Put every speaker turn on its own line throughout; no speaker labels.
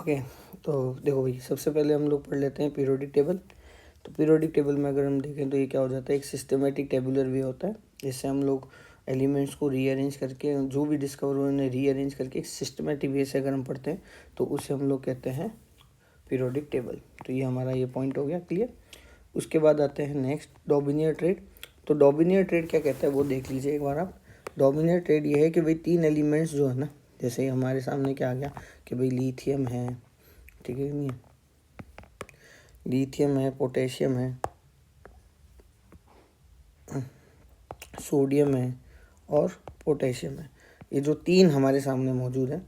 Okay. तो देखो भाई, सबसे पहले हम लोग पढ़ लेते हैं पीरियोडिक टेबल। तो पीरियोडिक टेबल में अगर हम देखें तो ये क्या हो जाता है, एक सिस्टमेटिक टेबुलर वे होता है, जिससे हम लोग एलिमेंट्स को रीअरेंज करके, जो भी डिस्कवर हुए उन्हें रीअरेंज करके एक सिस्टमेटिक वे से अगर हम पढ़ते हैं तो उसे हम लोग कहते हैं पीरियोडिक टेबल। तो ये हमारा ये पॉइंट हो गया क्लियर। उसके बाद आते हैं नेक्स्ट, डॉबिनियर ट्रेड। तो डॉबिनियर ट्रेड क्या कहता है वो देख लीजिए एक बार आप। डॉबिनियर ट्रेड ये है कि भाई तीन एलिमेंट्स जो है ना, जैसे हमारे सामने क्या आ गया कि भाई लिथियम है, ठीक है नहीं है, लिथियम है, पोटेशियम है, सोडियम है और पोटेशियम है। ये जो तीन हमारे सामने मौजूद है,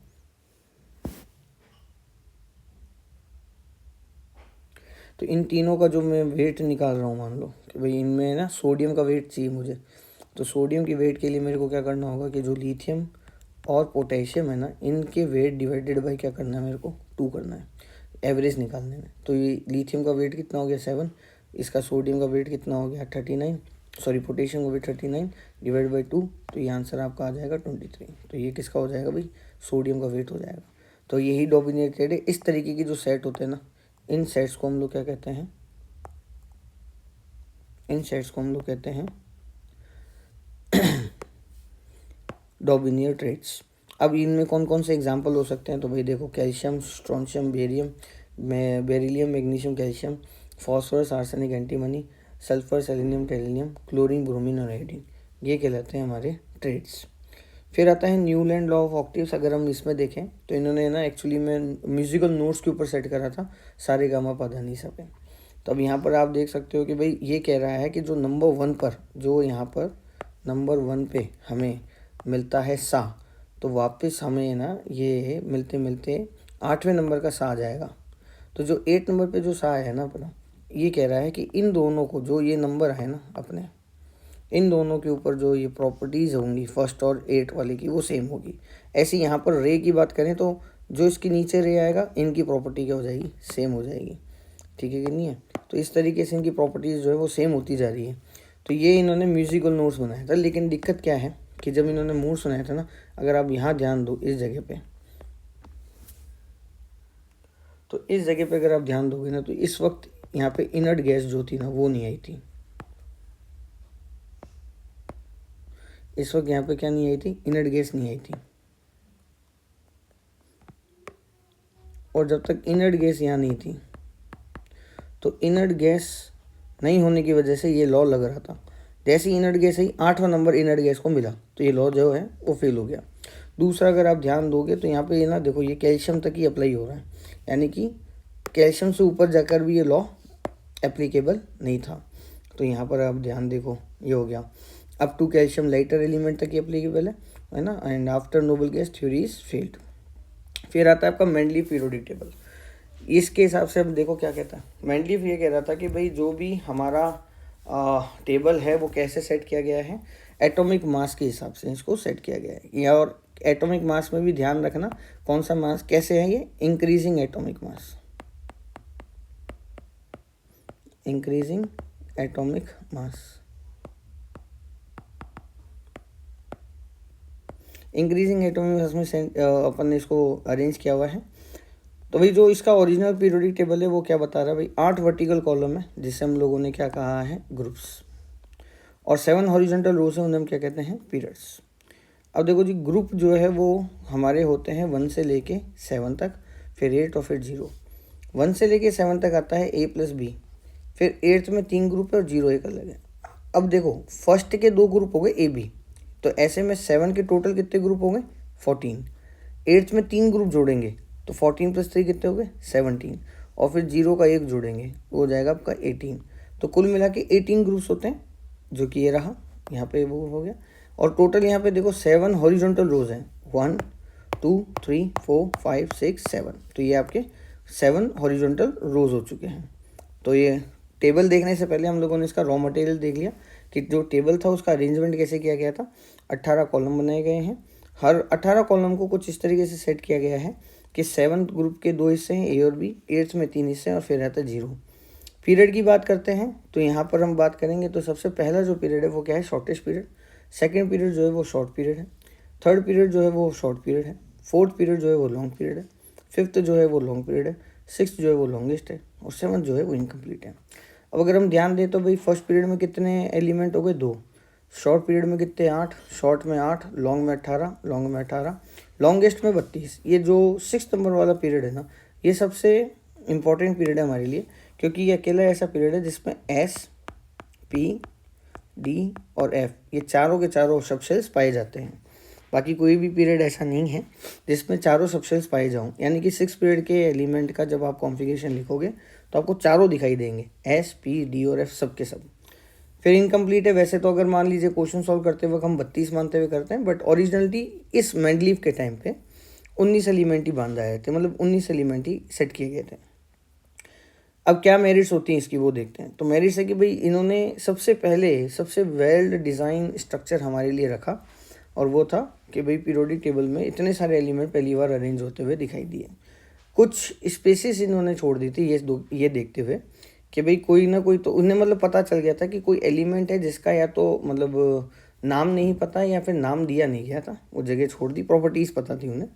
तो इन तीनों का जो मैं वेट निकाल रहा हूँ, मान लो कि भाई इनमें ना सोडियम का वेट चाहिए मुझे, तो सोडियम की वेट के लिए मेरे को क्या करना होगा कि जो लिथियम और पोटेशियम है ना, इनके वेट डिवाइडेड बाई क्या करना है, मेरे को 2 करना है एवरेज निकालने में। तो ये लिथियम का वेट कितना हो गया 7, इसका सोडियम का वेट कितना हो गया 39, सॉरी पोटेशियम का वेट 39 डिवाइड बाई 2, तो ये आंसर आपका आ जाएगा 23। तो ये किसका हो जाएगा भाई, सोडियम का वेट हो जाएगा। तो यही डोमिनेटेड है। इस तरीके की जो सेट होते हैं ना, इन सेट्स को हम लोग क्या कहते हैं, इन सेट्स को हम लोग कहते हैं डॉबिनियर ट्रेड्स। अब इनमें कौन कौन से एग्जाम्पल हो सकते हैं, तो भाई देखो, calcium, strontium, barium, beryllium, magnesium, calcium, phosphorus, arsenic, antimony, sulphur, selenium, टेलिनियम, chlorine, bromine और आयोडीन, ये कहलाते हैं हमारे ट्रेड्स। फिर आता है न्यूलैंड लॉ ऑफ ऑक्टेव्स। अगर हम इसमें देखें तो इन्होंने ना एक्चुअली में म्यूजिकल नोट्स के ऊपर सेट करा था, सारे गामा पा नी सा पे। तो अब यहाँ पर आप देख सकते हो कि भाई ये कह रहा है कि जो नंबर 1 पर, जो यहाँ पर नंबर 1 पे हमें मिलता है सा, तो वापस हमें ना ये मिलते मिलते 8वें नंबर का सा आ जाएगा। तो जो 8 नंबर पे जो सा है ना अपना, ये कह रहा है कि इन दोनों को, जो ये नंबर है ना अपने, इन दोनों के ऊपर जो ये प्रॉपर्टीज़ होंगी फर्स्ट और 8 वाले की, वो सेम होगी। ऐसे यहाँ पर रे की बात करें तो जो इसके नीचे रे आएगा, इनकी प्रॉपर्टी क्या हो जाएगी, सेम हो जाएगी। ठीक है कि नहीं है। तो इस तरीके से इनकी प्रॉपर्टीज़ जो है वो सेम होती जा रही है। तो ये इन्होंने म्यूजिकल नोट्स बनाया था। लेकिन दिक्कत क्या है कि जब इन्होंने मूड सुनाया था ना, अगर आप यहाँ ध्यान दो इस जगह पे, तो इस जगह पे अगर आप ध्यान दोगे ना, तो इस वक्त यहाँ पे इनर्ट गैस जो थी ना, वो नहीं आई थी। इस वक्त यहाँ पे क्या नहीं आई थी, इनर्ट गैस नहीं आई थी। और जब तक इनर्ट गैस यहाँ नहीं थी, तो इनर्ट गैस नहीं होने की वजह से ये लॉ लग रहा था। जैसे ही इनर्ट गैस आई, 8वां नंबर इनर्ट गैस को मिला, तो ये लॉ जो है वो फेल हो गया। दूसरा, अगर आप ध्यान दोगे तो यहाँ पे ये ना देखो, ये कैल्शियम तक ही अप्लाई हो रहा है, यानी कि कैल्शियम से ऊपर जाकर भी ये लॉ एप्लीकेबल नहीं था। तो यहाँ पर आप ध्यान देखो, ये हो गया up to calcium lighter element तक ही एप्लीकेबल है ना, and after noble gas theory is failed. फिर आता है आपका मेंडलीफ पीरियोडिक टेबल। इसके हिसाब से अब देखो क्या कहता है मेंडलीफ। ये कह रहा था कि भाई जो भी हमारा टेबल है वो कैसे सेट किया गया है, एटॉमिक मास के हिसाब से इसको सेट किया गया है। या और एटॉमिक मास में भी ध्यान रखना, कौन सा मास कैसे है, ये increasing atomic mass, increasing atomic mass, increasing atomic mass में अपन ने इसको अरेंज किया हुआ है। तो भाई जो इसका ओरिजिनल पीरियोडिक टेबल है वो क्या बता रहा है भाई, 8 वर्टिकल कॉलम है जिसे हम लोगों ने क्या कहा है, ग्रुप्स, और 7 हॉरिजॉन्टल रोज है, उन्हें हम क्या कहते हैं, पीरियड्स। अब देखो जी, ग्रुप जो है वो हमारे होते हैं 1 से लेके 7 तक, फिर 8 और फिर 0। 1 से लेके 7 तक आता है A प्लस बी, फिर 8th में 3 ग्रुप है और 0 एक अलग है। अब देखो, फर्स्ट के 2 ग्रुप हो गए A B, तो ऐसे में 7 के टोटल कितने ग्रुप हो गए, 14। 8th में 3 ग्रुप जोड़ेंगे तो 14 प्लस 3 कितने हो गए, 17, और फिर 0 का 1 जोड़ेंगे वो हो जाएगा आपका 18। तो कुल मिला के 18 ग्रुप्स होते हैं, जो कि ये रहा यहाँ पे वो हो गया। और टोटल यहाँ पे देखो 7 हॉरिजॉन्टल रोज हैं, 1 2 3 4 5 6 7, तो ये आपके 7 हॉरिजॉन्टल रोज हो चुके हैं। तो ये टेबल देखने से पहले हम लोगों ने इसका रॉ मटेरियल देख लिया कि जो टेबल था उसका अरेंजमेंट कैसे किया गया था। 18 कॉलम बनाए गए हैं, हर 18 कॉलम को कुछ इस तरीके से सेट किया गया है कि 7th ग्रुप के 2 हिस्से हैं, ए और बी, 8th में 3 हिस्से हैं, और फिर रहता है 0। पीरियड की बात करते हैं तो यहाँ पर हम बात करेंगे, तो सबसे पहला जो पीरियड है वो क्या है, शॉर्टेस्ट पीरियड। सेकंड पीरियड जो है वो शॉर्ट पीरियड है। थर्ड पीरियड जो है वो शॉर्ट पीरियड है। फोर्थ पीरियड जो है वो लॉन्ग पीरियड है। फिफ्थ जो है वो लॉन्ग पीरियड है, सिक्स्थ जो है वो लॉन्गेस्ट है, और सेवन्थ जो है वो इनकम्प्लीट है। अब अगर हम ध्यान दें तो भाई फर्स्ट पीरियड में कितने एलिमेंट हो गए, 2। शॉर्ट पीरियड में कितने, 8, शॉर्ट में 8, लॉन्ग में 18, लॉन्ग में 18, लॉन्गेस्ट में 32। ये जो 6 नंबर वाला पीरियड है ना, ये सबसे इम्पॉर्टेंट पीरियड है हमारे लिए, क्योंकि ये अकेला ऐसा पीरियड है जिसमें एस, पी, डी और एफ ये चारों के चारों सबसेल्स पाए जाते हैं। बाकी कोई भी पीरियड ऐसा नहीं है जिसमें चारों सबसेल्स पाए जाऊँ, यानी कि 6 पीरियड के एलिमेंट का जब आप कॉन्फ़िगरेशन लिखोगे तो आपको चारों दिखाई देंगे, एस, पी, डी और एफ सब के सब। फिर इनकम्प्लीट है, वैसे तो अगर मान लीजिए क्वेश्चन सॉल्व करते वक्त हम 32 मानते हुए करते हैं, बट ओरिजिनलिटी इस मेंडलीव के टाइम पे 19 एलिमेंट ही बांध आए थे, मतलब 19 एलिमेंट ही सेट किए गए थे। अब क्या मेरिट्स होती हैं इसकी वो देखते हैं। तो मेरिट्स है कि भाई इन्होंने सबसे पहले सबसे वेल डिज़ाइन स्ट्रक्चर हमारे लिए रखा, और वो था कि भाई पीरियोडिक टेबल में इतने सारे एलिमेंट पहली बार अरेंज होते हुए दिखाई दिए। कुछ स्पेसिस इन्होंने छोड़ दी थी ये देखते हुए कि भाई कोई ना कोई तो उन्हें मतलब पता चल गया था कि कोई एलिमेंट है जिसका या तो मतलब नाम नहीं पता या फिर नाम दिया नहीं गया था, वो जगह छोड़ दी, प्रॉपर्टीज़ पता थी उन्हें।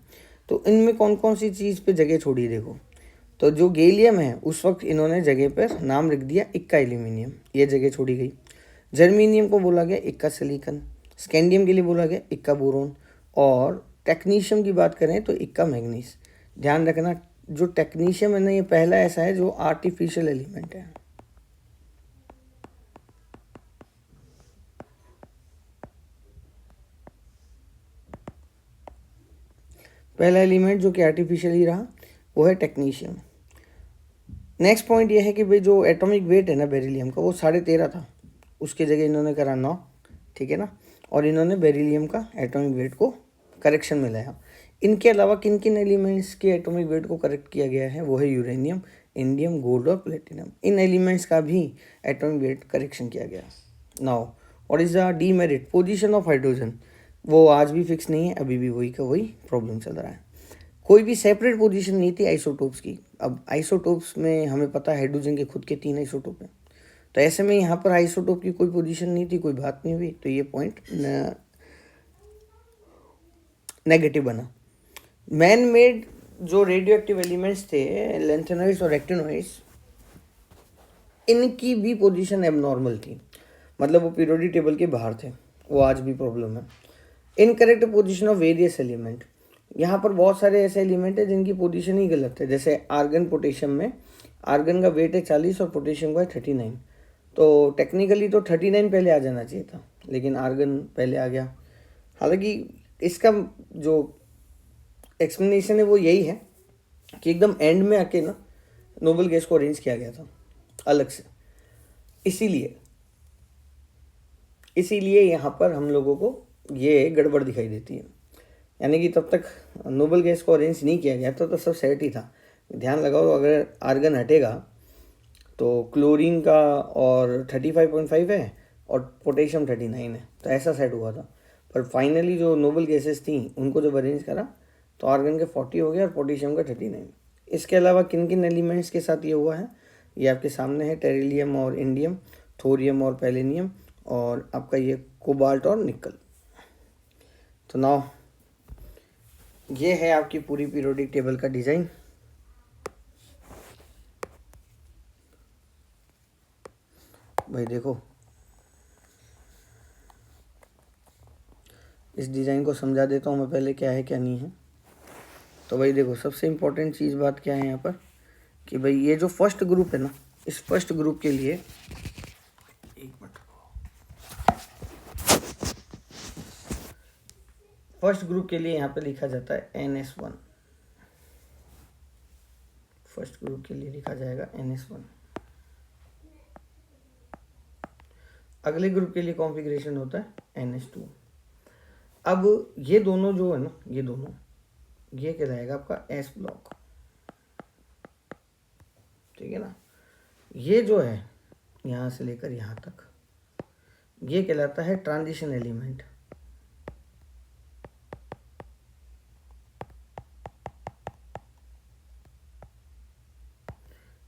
तो इनमें कौन कौन सी चीज़ पे जगह छोड़ी देखो। तो जो गैलियम है उस वक्त इन्होंने जगह पर नाम लिख दिया इक्का एल्यूमिनियम, ये जगह छोड़ी गई। जर्मीनियम को बोला गया इक्का सिलिकन, स्कैंडियम के लिए बोला गया इक्का बोरोन, और टेक्नीशियम की बात करें तो इक्का मैग्नीज। ध्यान रखना जो टेक्नीशियम है ना, ये पहला ऐसा है जो आर्टिफिशियल एलिमेंट है। पहला एलिमेंट जो कि आर्टिफिशियल ही रहा वो है टेक्नीशियम। नेक्स्ट पॉइंट ये है कि भाई जो एटॉमिक वेट है ना बेरिलियम का वो 13.5 था, उसके जगह इन्होंने करा 9, ठीक है ना। और इन्होंने बेरिलियम का एटॉमिक वेट को करेक्शन में लाया। इनके अलावा किन किन एलिमेंट्स के एटॉमिक वेट को करेक्ट किया गया है, वो है यूरेनियम, इंडियम, गोल्ड और प्लेटिनम। इन एलिमेंट्स का भी एटॉमिक वेट करेक्शन किया गया। Now what is the demerit position of hydrogen, वो आज भी फिक्स नहीं है, अभी भी वही का वही प्रॉब्लम चल रहा है। कोई भी सेपरेट पोजीशन नहीं थी आइसोटोप्स की। अब आइसोटोप्स में हमें पता है हाइड्रोजन के खुद के 3 आइसोटोप हैं, तो ऐसे में यहाँ पर आइसोटोप की कोई पोजीशन नहीं थी, कोई बात नहीं हुई, तो ये पॉइंट नेगेटिव बना। मैन मेड जो रेडियो एक्टिव एलिमेंट्स थे, लेंथेनॉइड्स और एक्टिनॉइड्स, इनकी भी पोजीशन एबनॉर्मल थी, मतलब वो पीरियोडिक टेबल के बाहर थे, वो आज भी प्रॉब्लम है। Incorrect position of various element, यहाँ पर बहुत सारे ऐसे एलिमेंट है जिनकी पोजीशन ही गलत है। जैसे आर्गन, पोटेशियम में आर्गन का वेट है 40 और पोटेशियम का है 39, तो टेक्निकली तो 39 पहले आ जाना चाहिए था, लेकिन आर्गन पहले आ गया। हालांकि इसका जो एक्सप्लेनेशन है वो यही है कि एकदम एंड में आके ना नोबल गैस को अरेंज किया गया था अलग से, इसीलिए यहाँ पर हम लोगों को ये गड़बड़ दिखाई देती है। यानी कि तब तक नोबल गैस को अरेंज नहीं किया गया था तो सब सेट ही था। ध्यान लगाओ, अगर आर्गन हटेगा तो क्लोरीन का और 35.5 है और पोटेशियम 39 है, तो ऐसा सेट हुआ था। पर फाइनली जो नोबल गैसेस थी उनको जब अरेंज करा तो आर्गन के 40 हो गया और पोटेशियम का 39। इसके अलावा किन किन एलिमेंट्स के साथ ये हुआ है ये आपके सामने है, टेरिलियम और इंडियम, थोरियम और पैलेनियम, और आपका ये कोबाल्ट और निकल। तो नाउ ये है आपकी पूरी पीरियोडिक टेबल का डिज़ाइन। भाई देखो, इस डिज़ाइन को समझा देता हूँ मैं पहले क्या है क्या नहीं है। तो भाई देखो, सबसे इम्पोर्टेंट चीज़ बात क्या है यहाँ पर कि भाई ये जो फर्स्ट ग्रुप है ना, इस फर्स्ट ग्रुप के लिए एक मिनट, फर्स्ट ग्रुप के लिए यहाँ पे लिखा जाता है NS1। फर्स्ट ग्रुप के लिए लिखा जाएगा NS1। अगले ग्रुप के लिए कॉन्फ़िगरेशन होता है NH2। अब ये दोनों जो है ना, ये कहलाएगा आपका S ब्लॉक, ठीक है ना। ये जो है यहाँ से लेकर यहाँ तक ये कहलाता है ट्रांजिशन एलिमेंट।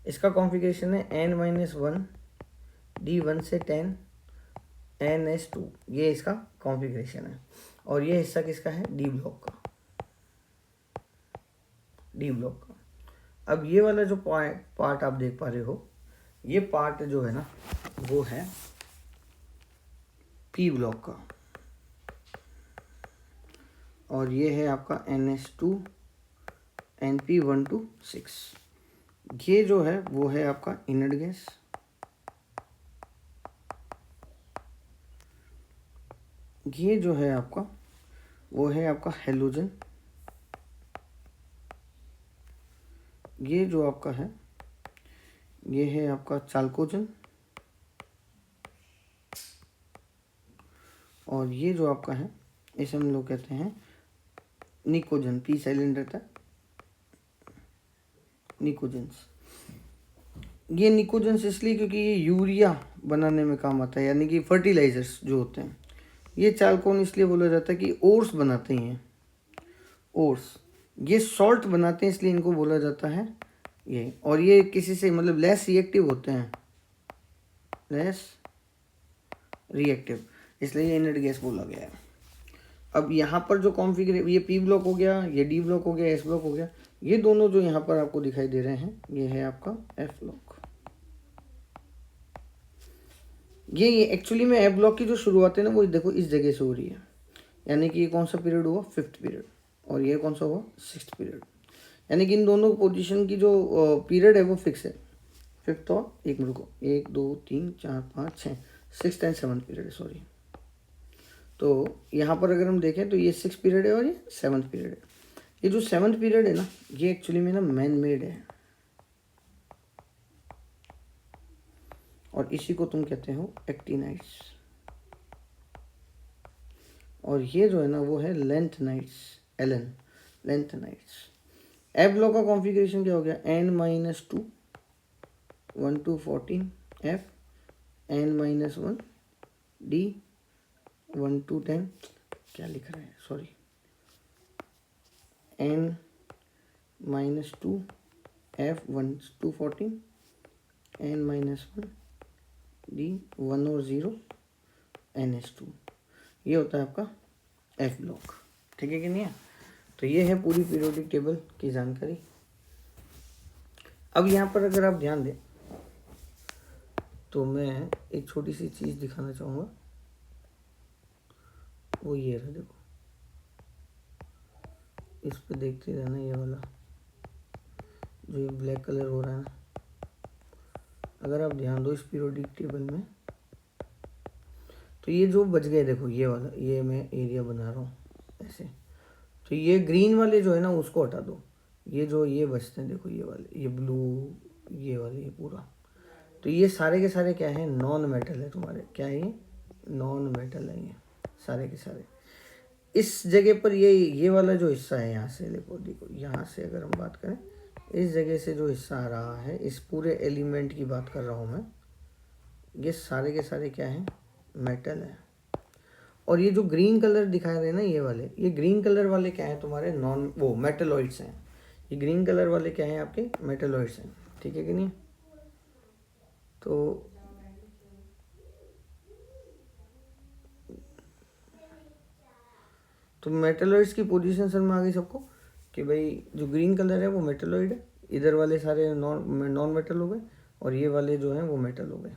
इसका कॉन्फ़िगरेशन है N-1 D1 से 10 NS2, ये इसका कॉन्फ़िगरेशन है। और ये हिस्सा किसका है, D ब्लॉक का। डी ब्लॉक का। अब ये वाला जो पार्ट आप देख पा रहे हो, ये पार्ट जो है ना वो है पी ब्लॉक का, और ये है आपका NH2 NP126। ये जो है वो है आपका इनर्ट गैस, ये जो है आपका वो है आपका हेलोजन, ये जो आपका है ये है आपका चाल्कोजन, और ये जो आपका है इसे हम लोग कहते हैं निकोजन। पी साइलेंट रहता है, निकोजन्स। ये निकोजन्स इसलिए क्योंकि ये यूरिया बनाने में काम आता है, यानी कि फर्टिलाइजर्स जो होते हैं। ये चाल्कोन इसलिए बोला जाता है कि ओर्स बनाते हैं, ओर्स। ये सॉल्ट बनाते हैं इसलिए इनको बोला जाता है ये। और ये किसी से मतलब लेस रिएक्टिव होते हैं, लेस रिएक्टिव, इसलिए ये इनर्ट गैस बोला गया है। अब यहाँ पर जो कॉन्फ़िगरेशन, ये पी ब्लॉक हो गया, ये डी ब्लॉक हो गया, एस ब्लॉक हो गया। ये दोनों जो यहाँ पर आपको दिखाई दे रहे हैं ये है आपका एफ ब्लॉक। ये एक्चुअली में एफ ब्लॉक की जो शुरुआत है ना वो देखो इस जगह से हो रही है, यानी कि ये कौन सा पीरियड हुआ, 5th पीरियड, और ये कौन सा हुआ, 6th पीरियड। यानी कि इन दोनों पोजीशन की जो पीरियड है वो फिक्स है। 5th और 1 मिनट को 1 2 3 4 5 6 6th एंड 7th पीरियड है, सॉरी। तो यहाँ पर अगर हम देखें तो ये 6th पीरियड है और ये 7th पीरियड है। ये जो 7th पीरियड है ना ये एक्चुअली में ना मैन मेड है, और इसी को तुम कहते हो एक्टिनाइट्स। और ये जो है ना वो है lanthanides, LN lanthanides. F block का कॉन्फ़िगरेशन क्या हो गया, N-2 1 to 14 F, N-1 D, 1 to 10, क्या लिख रहा है, sorry, N-2 F 1 to 14 N-1 D 1 और 0 NH2। ये होता है आपका एफ ब्लॉक, ठीक है कि नहीं है। तो ये है पूरी पीरियोडिक टेबल की जानकारी। अब यहाँ पर अगर आप ध्यान दें तो मैं एक छोटी सी चीज़ दिखाना चाहूँगा, वो ये रहा, देखो इस पे देखते रहना, ये वाला जो ये ब्लैक कलर हो रहा है ना, अगर आप ध्यान दो इस पीरियोडिक टेबल में तो ये जो बच गए, देखो ये वाला, ये मैं एरिया बना रहा हूँ ऐसे, तो ये ग्रीन वाले जो है ना उसको हटा दो, ये जो ये बचते हैं देखो ये वाले, ये ब्लू, ये वाले, ये पूरा, तो ये सारे के सारे क्या है, नॉन मेटल है तुम्हारे, क्या है ये, नॉन मेटल है ये सारे के सारे। इस जगह पर ये वाला जो हिस्सा है यहाँ से, देखो देखो यहाँ से अगर हम बात करें, इस जगह से जो हिस्सा आ रहा है, इस पूरे एलिमेंट की बात कर रहा हूँ मैं, ये सारे के सारे क्या हैं, मेटल है। और ये जो ग्रीन कलर दिखा रहे हैं ना ये वाले, ये ग्रीन कलर वाले क्या है तुम्हारे, नॉन वो मेटलॉइड्स हैं। ये ग्रीन कलर वाले क्या हैं आपके, मेटलॉइड्स हैं, ठीक है कि नहीं। तो मेटलॉइड्स की पोजीशन समझ में आ गई सबको कि भाई जो ग्रीन कलर है वो मेटलॉइड है, इधर वाले सारे नॉन मेटल हो गए, और ये वाले जो हैं वो मेटल हो गए।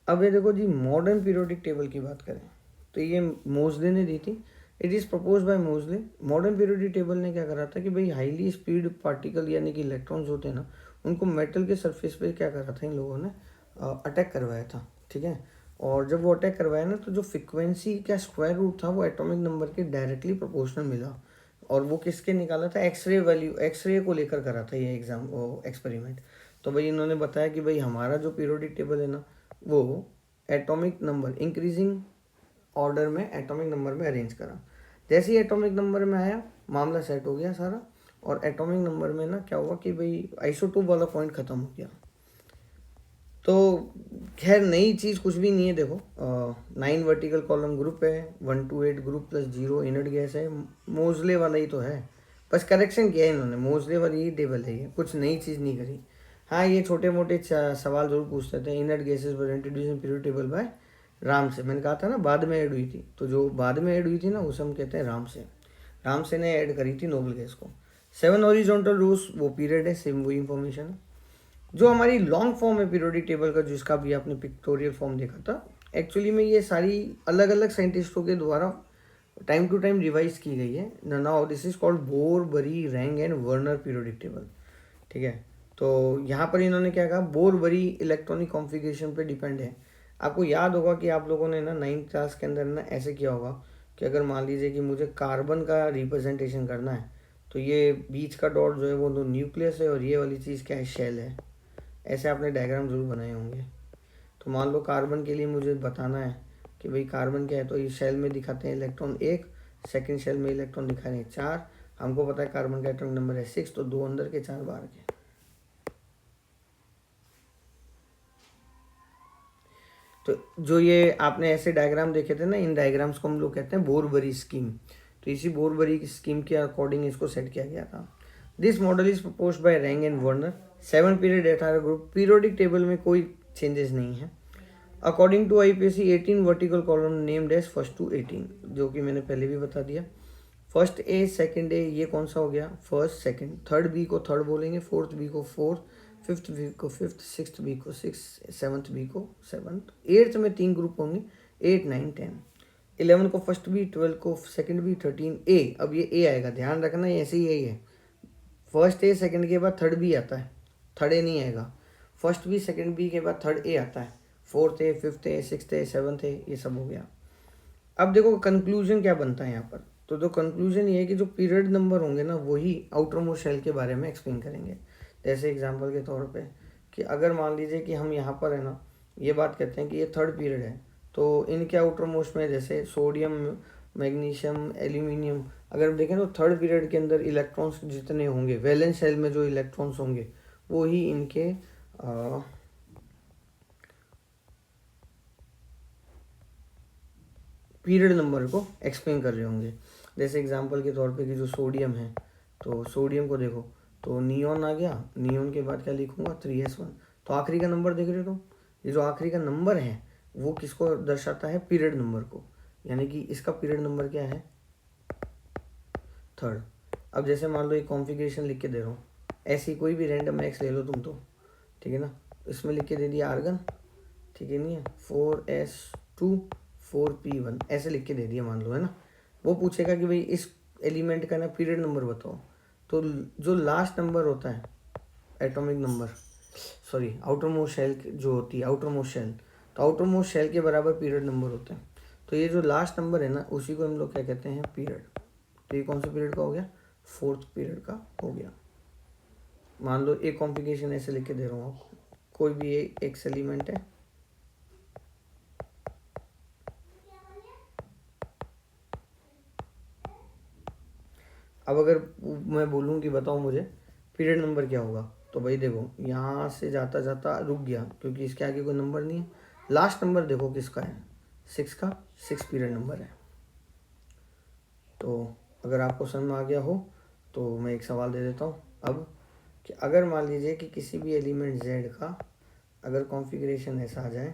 अब ये देखो जी, मॉडर्न पीरियोडिक टेबल की बात करें तो ये मोजले ने दी थी, इट इज़ प्रपोज बाय मोजले। मॉडर्न पीरियोडिक टेबल ने क्या करा था कि भाई हाईली स्पीड पार्टिकल यानी कि इलेक्ट्रॉन्स होते हैं ना, उनको मेटल के सरफेस पे क्या करा था इन लोगों ने, अटैक करवाया था, ठीक है। और जब वो अटैक करवाया ना तो जो फ्रिक्वेंसी का स्क्वायर रूट था वो एटॉमिक नंबर के डायरेक्टली प्रोपोर्शनल मिला, और वो किसके निकाला था, एक्सरे वैल्यू, एक्सरे को लेकर करा था ये एग्जाम एक्सपेरिमेंट। तो भाई इन्होंने बताया कि भाई हमारा जो पीरियोडिक टेबल है ना वो एटॉमिक नंबर इंक्रीजिंग ऑर्डर में एटॉमिक नंबर में अरेंज करा। जैसे ही एटॉमिक नंबर में आया मामला सेट हो गया सारा, और एटॉमिक नंबर में ना क्या हुआ कि भाई आइसोटोप वाला पॉइंट ख़त्म हो गया। तो खैर नई चीज़ कुछ भी नहीं है, देखो 9 वर्टिकल कॉलम ग्रुप है, 1 to 8 group plus 0 inert gas है, मोजले वाला ही तो है, बस करेक्शन किया है इन्होंने, मोजले वाली ही टेबल है, ये कुछ नई चीज़ नहीं करी। हाँ ये छोटे मोटे सवाल जरूर पूछते थे, inert gases were introduce in periodic table by Ram से, मैंने कहा था ना बाद में ऐड हुई थी, तो जो बाद में ऐड हुई थी ना उसे हम कहते हैं राम से, राम से ने ऐड करी थी नोबल गैस को। 7 हॉरिजॉन्टल रोज वो पीरियड है, सेम वही इंफॉर्मेशन है। जो हमारी लॉन्ग फॉर्म है पीरियोडिक टेबल का, जिसका भी आपने पिक्टोरियल फॉर्म देखा था, एक्चुअली में ये सारी अलग अलग साइंटिस्टों के द्वारा टाइम टू टाइम रिवाइज की गई है। Now this is called Bohr, Bury, Rang and Werner periodic table. ठीक है, तो यहाँ पर इन्होंने क्या कहा, बोर बरी इलेक्ट्रॉनिक कॉन्फ़िगरेशन पे डिपेंड है। आपको याद होगा कि आप लोगों ने ना 9th क्लास के अंदर ना ऐसे किया होगा कि अगर मान लीजिए कि मुझे कार्बन का रिप्रेजेंटेशन करना है, तो ये बीच का डॉट जो है वो तो न्यूक्लियस है और ये वाली चीज़ क्या है, शेल है। ऐसे आपने डायग्राम जरूर बनाए होंगे। तो मान लो कार्बन के लिए मुझे बताना है कि भाई कार्बन क्या है, तो ये शेल में दिखाते हैं इलेक्ट्रॉन 1, सेकंड शेल में इलेक्ट्रॉन दिखा रहे हैं 4। हमको पता है कार्बन का एटॉमिक नंबर है 6, तो 2 अंदर के 4 बाहर के। तो जो ये आपने ऐसे डायग्राम देखे थे ना, इन डायग्राम्स को हम लोग कहते हैं बोरबरी स्कीम। तो इसी बोरबरी स्कीम के अकॉर्डिंग इसको सेट किया गया था। This model is proposed by Rang and Werner. 7 period 18 group. Periodic table में कोई चेंजेस नहीं है। According to IUPAC 18 vertical column named as first to 18, जो कि मैंने पहले भी बता दिया। फर्स्ट ए, सेकंड ए, ये कौन सा हो गया, फर्स्ट सेकंड। थर्ड बी को थर्ड बोलेंगे, फोर्थ बी को फोर्थ, फिफ्थ बी को फिफ्थ, सिक्स्थ बी को सिक्स, सेवन्थ बी को सेवन्थ। एट्थ में 3 ग्रुप होंगे, 8, 9, 10। 11 को फर्स्ट बी, 12 को सेकंड बी, 13 ए। अब ये ए आएगा, ध्यान रखना, ऐसे ही यही है। फर्स्ट ए सेकंड के बाद थर्ड बी आता है, थर्ड ए नहीं आएगा। फर्स्ट बी सेकंड बी के बाद थर्ड ए आता है, fourth A, fifth A, sixth A, seventh A, ये सब हो गया। अब देखो कंक्लूजन क्या बनता है यहाँ पर। तो जो कंक्लूजन ये है कि जो पीरियड नंबर होंगे ना, वही आउटर मोस्ट शेल के बारे में एक्सप्लेन करेंगे। जैसे एग्जांपल के तौर पे कि अगर मान लीजिए कि हम यहाँ पर है ना, ये बात कहते हैं कि ये थर्ड पीरियड है, तो इनके आउटर मोस्ट में जैसे सोडियम, मैग्नीशियम, एल्यूमिनियम, अगर हम देखें तो थर्ड पीरियड के अंदर इलेक्ट्रॉन्स जितने होंगे, वैलेंस शेल में जो इलेक्ट्रॉन्स होंगे, वो ही इनके पीरियड नंबर को एक्सप्लेन कर रहे होंगे। जैसे एग्जांपल के तौर पे कि जो सोडियम है, तो सोडियम को देखो, तो नियॉन आ गया, नियॉन के बाद क्या लिखूंगा, 3s1। तो आखिरी का नंबर देख रहे हो तुम, ये जो आखिरी का नंबर है वो किसको दर्शाता है, पीरियड नंबर को। यानी कि इसका पीरियड नंबर क्या है, थर्ड। अब जैसे मान लो एक कॉन्फ़िगरेशन लिख के दे रहा हूँ, ऐसी कोई भी रैंडम एक्स ले लो तुम, तो ठीक है ना, इसमें लिख के दे दिया आर्गन, ठीक है नहीं है, 4s2 4p1, ऐसे लिख के दे दिया मान लो, है ना। वो पूछेगा कि भाई इस एलिमेंट का ना पीरियड नंबर बताओ। तो जो लास्ट नंबर होता है atomic number, sorry outer most shell जो होती है, आउटर मोस्ट शेल, तो आउटर मोस्ट शेल के बराबर पीरियड नंबर होता है। तो ये जो लास्ट नंबर है ना, उसी को हम लोग क्या कहते हैं, पीरियड। तो ये कौन सा पीरियड का हो गया, फोर्थ पीरियड का हो गया। मान लो एक कॉम्प्लिकेशन ऐसे लिख के दे रहा हूँ आपको, कोई भी एक एलिमेंट है, अब अगर मैं बोलूँ कि बताओ मुझे पीरियड नंबर क्या होगा, तो भाई देखो यहाँ से जाता जाता रुक गया क्योंकि इसके आगे कोई नंबर नहीं है। लास्ट नंबर देखो किसका है, 6 का, 6 पीरियड नंबर है। तो अगर आपको समझ में आ गया हो तो मैं एक सवाल दे देता हूँ अब, कि अगर मान लीजिए कि किसी भी एलिमेंट Z का अगर कॉन्फ़िगरेशन ऐसा आ जाए,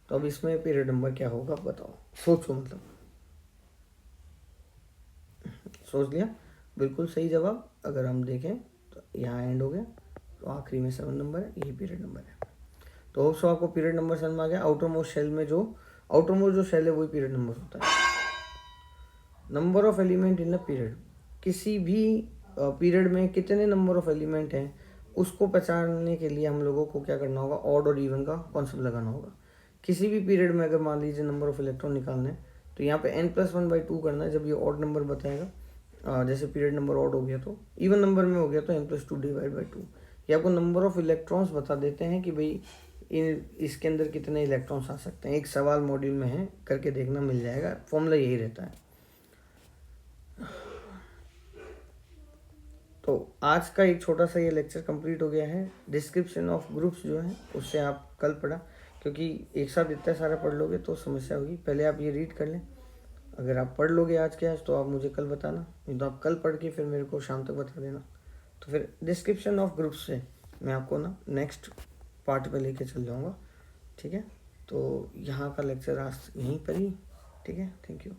तो अब इसमें पीरियड नंबर क्या होगा बताओ, सोचो, मतलब सोच लिया, बिल्कुल सही जवाब। अगर हम देखें तो यहाँ एंड हो गया, तो आखिरी में 7 नंबर है, यही पीरियड नंबर है। तो होप सो आपको पीरियड नंबर समझ में आ गया। आउटर मोस्ट शेल में जो आउटर मोस्ट जो शेल है वही पीरियड नंबर होता है। Number of element in a period, किसी भी पीरियड में कितने नंबर ऑफ एलिमेंट हैं उसको पहचानने के लिए हम लोगों को क्या करना होगा, ऑड और इवन का कॉन्सेप्ट लगाना होगा। किसी भी पीरियड में अगर मान लीजिए नंबर ऑफ इलेक्ट्रॉन निकालना है, तो यहाँ पे n+1/2 करना है। जब ये ऑड नंबर बताएगा, जैसे पीरियड नंबर ऑड हो गया तो इवन नंबर में हो गया तो n+2/2। ये आपको नंबर ऑफ इलेक्ट्रॉन्स बता देते हैं कि भाई इसके अंदर कितने इलेक्ट्रॉन्स आ सकते हैं। एक सवाल मॉड्यूल में है, करके देखना, मिल जाएगा, फॉर्मूला यही रहता है। तो आज का एक छोटा सा ये लेक्चर कंप्लीट हो गया है। डिस्क्रिप्शन ऑफ ग्रुप्स जो है उससे आप कल पढ़ा, क्योंकि एक साथ इतना सारा पढ़ लोगे तो समस्या होगी। पहले आप ये रीड कर लें, अगर आप पढ़ लोगे आज के आज तो आप मुझे कल बताना, नहीं तो आप कल पढ़ के फिर मेरे को शाम तक बता देना। तो फिर डिस्क्रिप्शन ऑफ ग्रुप्स से मैं आपको ना नेक्स्ट पार्ट पे लेके चल जाऊँगा, ठीक है। तो यहाँ का लेक्चर आज यहीं पर ही, ठीक है। Thank you.